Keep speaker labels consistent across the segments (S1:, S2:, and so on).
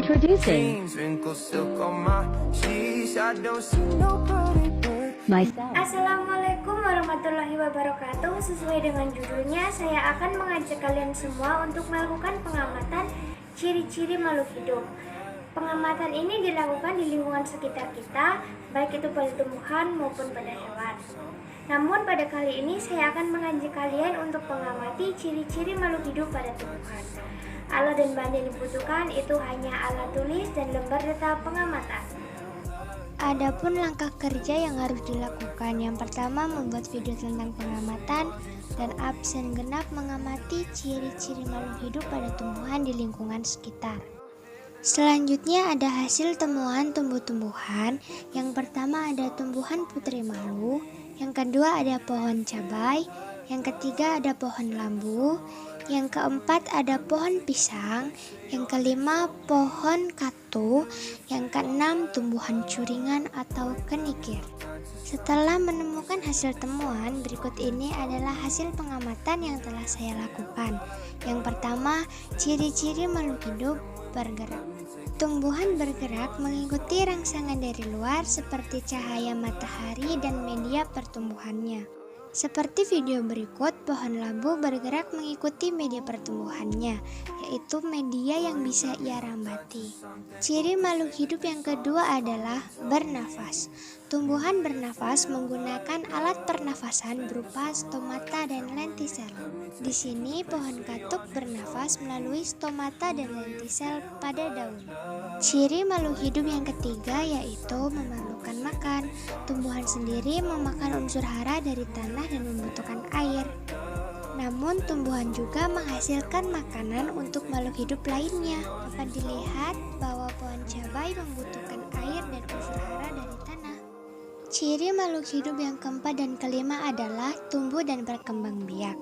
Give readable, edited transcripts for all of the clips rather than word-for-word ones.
S1: Introducing
S2: Assalamualaikum warahmatullahi wabarakatuh. Sesuai dengan judulnya, saya akan mengajak kalian semua untuk melakukan pengamatan ciri-ciri makhluk hidup. Pengamatan ini dilakukan di lingkungan sekitar kita, baik itu pada tumbuhan maupun pada hewan. Namun pada kali ini saya akan mengajak kalian untuk mengamati ciri-ciri makhluk hidup pada tumbuhan. Alat dan bahan yang dibutuhkan itu hanya alat tulis dan lembar data pengamatan. Adapun langkah kerja yang harus dilakukan, yang pertama membuat video tentang pengamatan dan absen genap mengamati ciri-ciri makhluk hidup pada tumbuhan di lingkungan sekitar. Selanjutnya ada hasil temuan tumbuh-tumbuhan. Yang pertama ada tumbuhan putri malu, yang kedua ada pohon cabai, yang ketiga ada pohon lambu, yang keempat ada pohon pisang, yang kelima pohon katu, yang keenam tumbuhan curingan atau kenikir. Setelah menemukan hasil temuan, berikut ini adalah hasil pengamatan yang telah saya lakukan. Yang pertama, ciri-ciri makhluk hidup bergerak. Tumbuhan bergerak mengikuti rangsangan dari luar seperti cahaya matahari dan media pertumbuhannya. Seperti video berikut, pohon lambu bergerak mengikuti media pertumbuhannya, yaitu media yang bisa ia rambati. Ciri makhluk hidup yang kedua adalah bernafas. Tumbuhan bernafas menggunakan alat pernafasan berupa stomata dan lentisel. Di sini pohon katuk bernafas melalui stomata dan lentisel pada daun. Ciri makhluk hidup yang ketiga yaitu memerlukan makan. Tumbuhan sendiri memakan unsur hara dari tanah dan membutuhkan air. Namun tumbuhan juga menghasilkan makanan untuk makhluk hidup lainnya. Dapat dilihat bahwa pohon cabai membutuhkan air dan unsur hara dari tanah. Ciri makhluk hidup yang keempat dan kelima adalah tumbuh dan berkembang biak.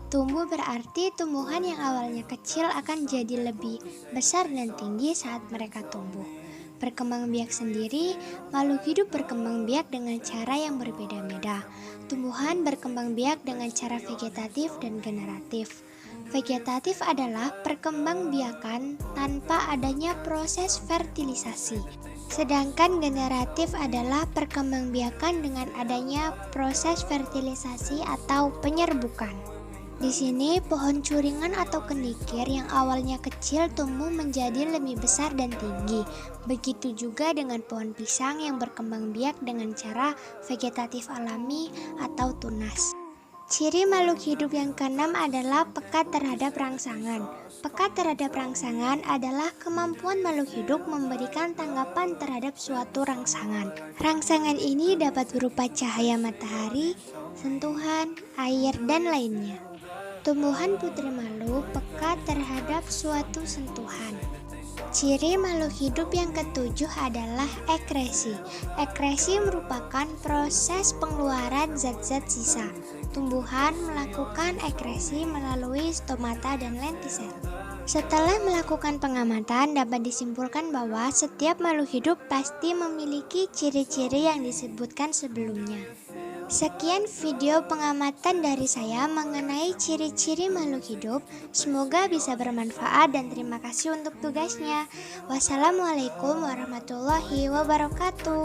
S2: Tumbuh berarti tumbuhan yang awalnya kecil akan jadi lebih besar dan tinggi saat mereka tumbuh. Berkembang biak sendiri, makhluk hidup berkembang biak dengan cara yang berbeda-beda. Tumbuhan berkembang biak dengan cara vegetatif dan generatif. Vegetatif adalah perkembangbiakan tanpa adanya proses fertilisasi. Sedangkan generatif adalah perkembangbiakan dengan adanya proses fertilisasi atau penyerbukan. Di sini pohon curingan atau kenikir yang awalnya kecil tumbuh menjadi lebih besar dan tinggi. Begitu juga dengan pohon pisang yang berkembang biak dengan cara vegetatif alami atau tunas. Ciri makhluk hidup yang keenam adalah peka terhadap rangsangan. Peka terhadap rangsangan adalah kemampuan makhluk hidup memberikan tanggapan terhadap suatu rangsangan. Rangsangan ini dapat berupa cahaya matahari, sentuhan, air, dan lainnya. Tumbuhan putri malu peka terhadap suatu sentuhan. Ciri makhluk hidup yang ketujuh adalah ekresi. Ekresi merupakan proses pengeluaran zat-zat sisa. Tumbuhan melakukan ekresi melalui stomata dan lentisel. Setelah melakukan pengamatan, dapat disimpulkan bahwa setiap makhluk hidup pasti memiliki ciri-ciri yang disebutkan sebelumnya. Sekian video pengamatan dari saya mengenai ciri-ciri makhluk hidup. Semoga bisa bermanfaat dan terima kasih untuk tugasnya. Wassalamualaikum warahmatullahi wabarakatuh.